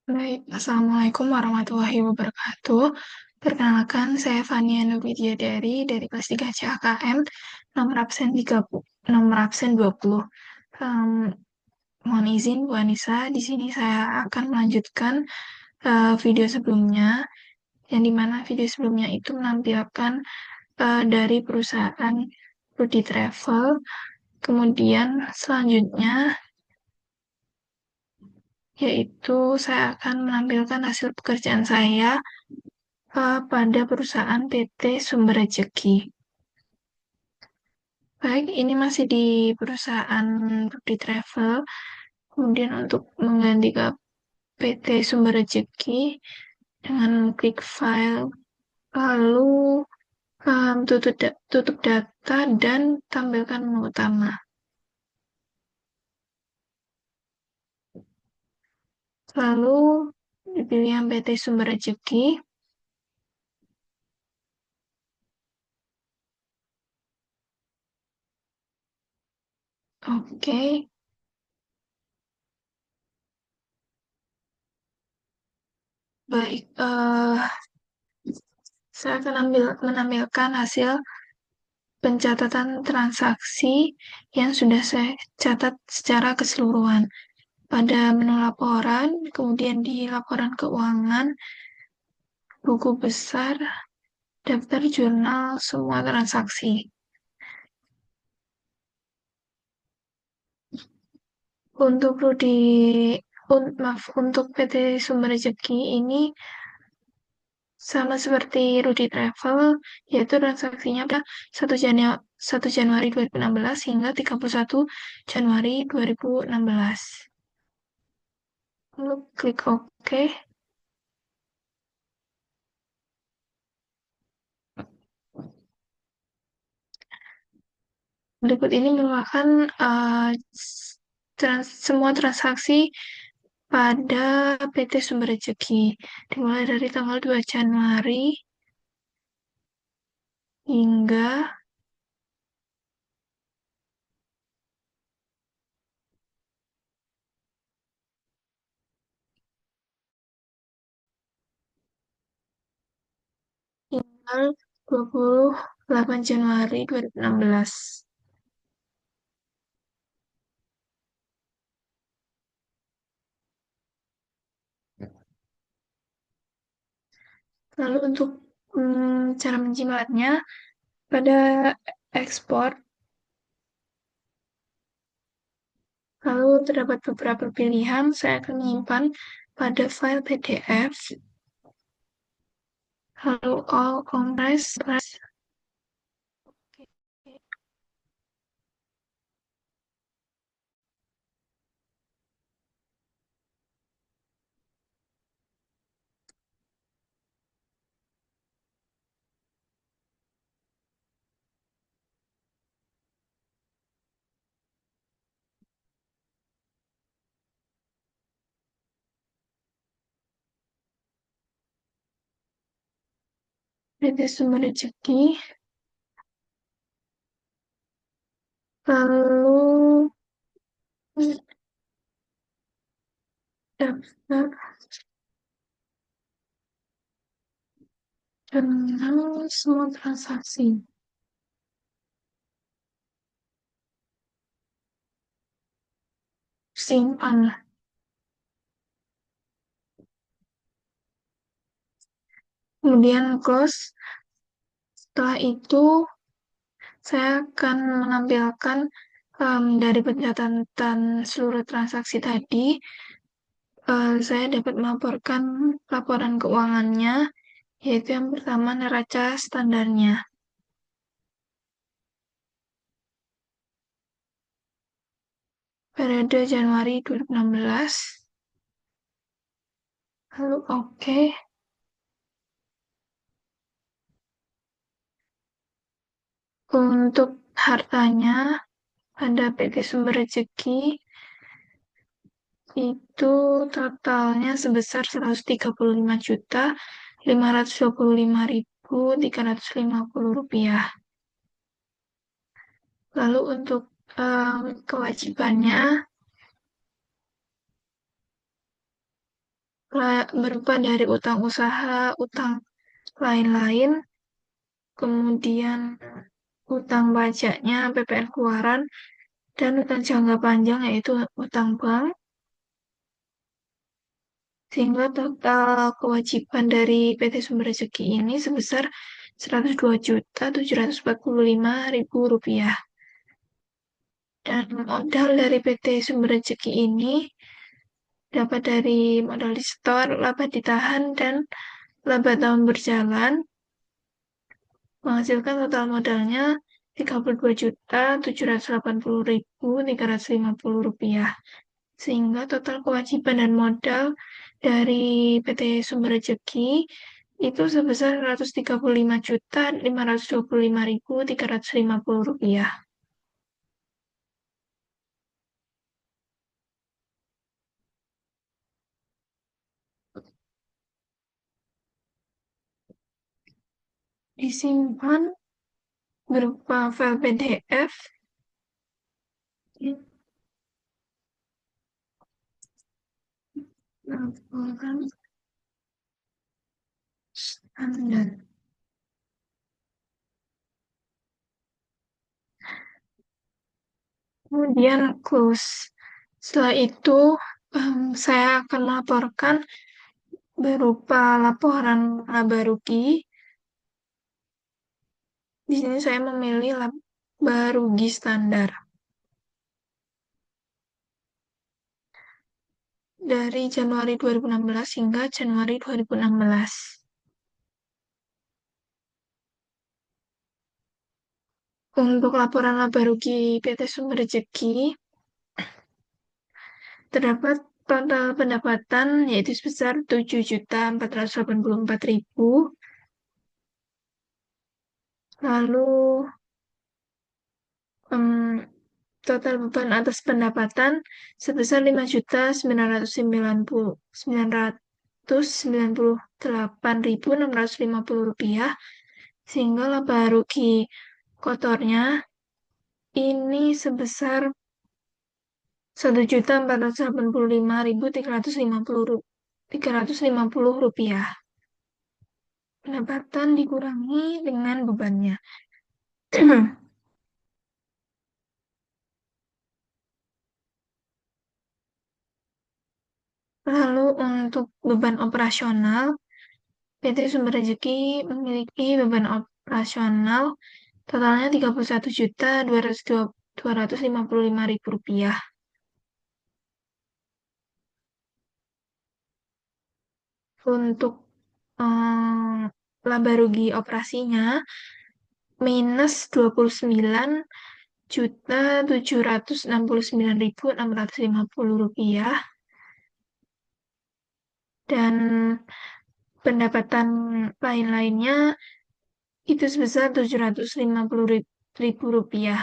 Baik, Assalamualaikum warahmatullahi wabarakatuh. Perkenalkan, saya Fania Nurwidya dari kelas 3 CAKM, nomor absen 30, nomor absen 20. Em, Mohon izin, Bu Anissa, di sini saya akan melanjutkan video sebelumnya, yang dimana video sebelumnya itu menampilkan dari perusahaan Rudy Travel. Kemudian selanjutnya, yaitu saya akan menampilkan hasil pekerjaan saya pada perusahaan PT Sumber Rezeki. Baik, ini masih di perusahaan Rudi Travel. Kemudian untuk mengganti ke PT Sumber Rezeki dengan klik file, lalu tutup data dan tampilkan menu utama. Lalu dipilih yang PT Sumber Rezeki. Oke, baik. Saya akan menampilkan hasil pencatatan transaksi yang sudah saya catat secara keseluruhan. Pada menu laporan, kemudian di laporan keuangan, buku besar, daftar jurnal, semua transaksi. Untuk Rudi, maaf, untuk PT Sumber Rezeki ini sama seperti Rudi Travel, yaitu transaksinya pada 1 Januari 2016 hingga 31 Januari 2016. Lalu klik OK. Berikut ini merupakan semua transaksi pada PT Sumber Rezeki, dimulai dari tanggal 2 Januari hingga tanggal 28 Januari 2016. Lalu untuk cara menjimatnya, pada ekspor, lalu terdapat beberapa pilihan, saya akan menyimpan pada file PDF, lalu all compress, PT Sumber Rezeki, lalu daftar jurnal semua transaksi. Simpan. Kemudian close. Setelah itu, saya akan menampilkan dari pencatatan seluruh transaksi tadi, saya dapat melaporkan laporan keuangannya, yaitu yang pertama neraca standarnya. Periode Januari 2016, lalu oke. Untuk hartanya, pada PT Sumber Rezeki, itu totalnya sebesar 135.525.350 rupiah. Lalu untuk kewajibannya, berupa dari utang usaha, utang lain-lain, kemudian utang pajaknya, PPN keluaran, dan utang jangka panjang yaitu utang bank, sehingga total kewajiban dari PT Sumber Rezeki ini sebesar Rp102.745.000. Dan modal dari PT Sumber Rezeki ini dapat dari modal di store, laba ditahan, dan laba tahun berjalan, menghasilkan total modalnya Rp32.780.350. Sehingga total kewajiban dan modal dari PT Sumber Rezeki itu sebesar Rp135.525.350. Disimpan berupa file PDF, laporan standar. Kemudian close. Setelah itu, saya akan melaporkan berupa laporan laba rugi. Di sini saya memilih laba rugi standar. Dari Januari 2016 hingga Januari 2016. Untuk laporan laba rugi PT Sumber Rezeki, terdapat total pendapatan yaitu sebesar 7.484.000. Lalu total beban atas pendapatan sebesar 5.998.650 rupiah, sehingga laba rugi kotornya ini sebesar 1.485.350 rupiah. Pendapatan dikurangi dengan bebannya. Lalu untuk beban operasional, PT Sumber Rezeki memiliki beban operasional totalnya Rp31.255.000. Untuk laba rugi operasinya minus Rp29.769.650. Dan pendapatan lain-lainnya itu sebesar Rp750.000.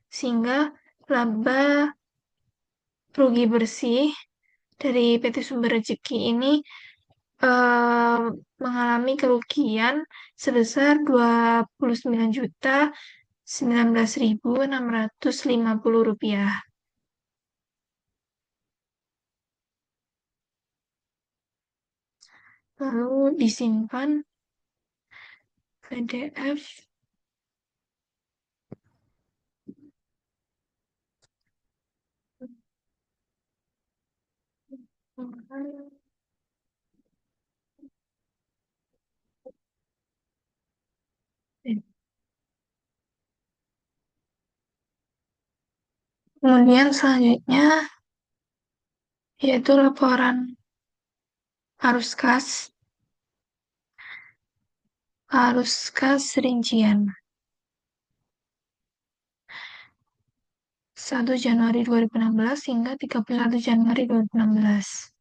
Sehingga laba rugi bersih dari PT Sumber Rezeki ini mengalami kerugian sebesar Rp29.019.650. Lalu disimpan PDF. Kemudian selanjutnya yaitu laporan arus kas rincian 1 Januari 2016 hingga 31 Januari 2016.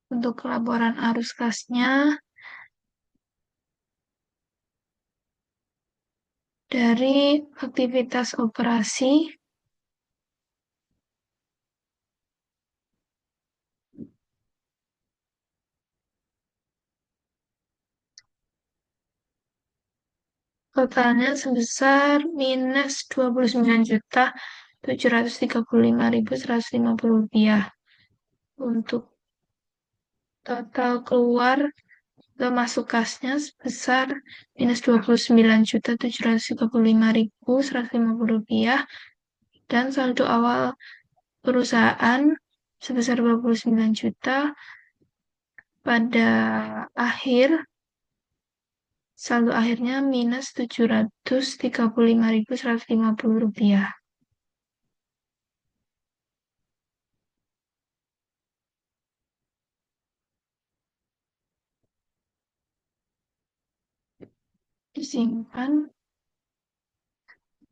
Untuk laporan arus kasnya dari aktivitas operasi totalnya sebesar minus Rp29.735.150. Untuk Total keluar atau masuk kasnya sebesar minus 29.735.150 rupiah, dan saldo awal perusahaan sebesar 29 juta. Pada akhir, saldo akhirnya minus 735.150 rupiah. Disimpan.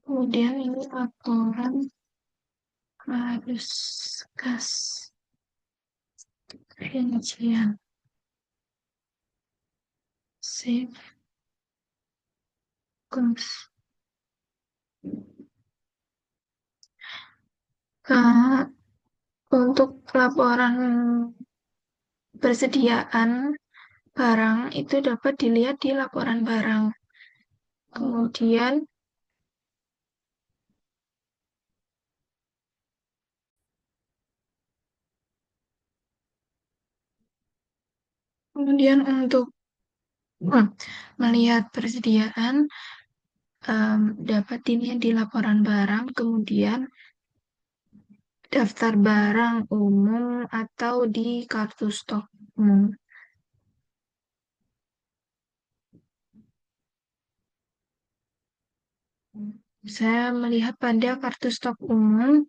Kemudian ini laporan arus kas rincian. Save. Close. Nah, untuk laporan persediaan barang itu dapat dilihat di laporan barang. Kemudian, untuk melihat persediaan, dapat dilihat di laporan barang, kemudian daftar barang umum atau di kartu stok umum. Saya melihat pada kartu stok umum,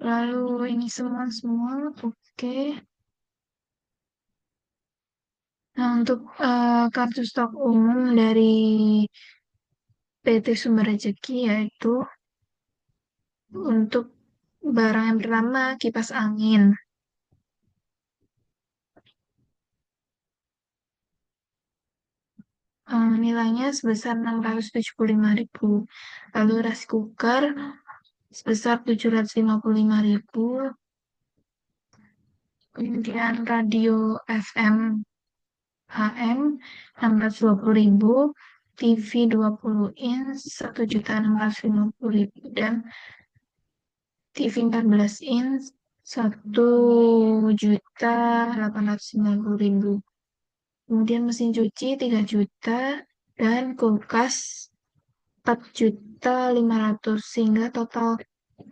lalu ini semua, oke. Nah, untuk kartu stok umum dari PT Sumber Rezeki, yaitu untuk barang yang pertama, kipas angin. Nilainya sebesar 675.000. Lalu rice cooker sebesar 755.000. Kemudian radio FM HM 620.000. TV 20 inch 1.650.000, dan TV 14 inch 1.890.000. Kemudian mesin cuci 3 juta dan kulkas 4.500.000, sehingga total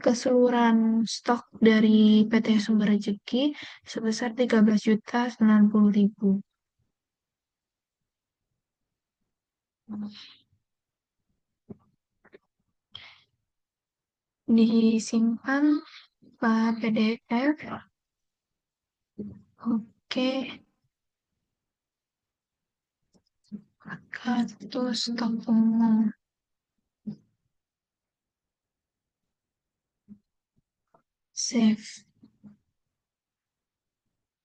keseluruhan stok dari PT Sumber Rezeki sebesar 13.090.000. Disimpan PDF. Oke, kartu stok umum. Save.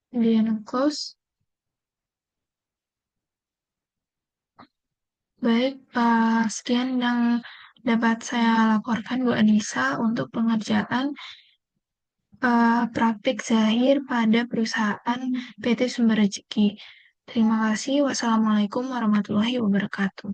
Kemudian close. Baik, sekian yang dapat saya laporkan Bu Anissa untuk pengerjaan praktik zahir pada perusahaan PT Sumber Rezeki. Terima kasih. Wassalamualaikum warahmatullahi wabarakatuh.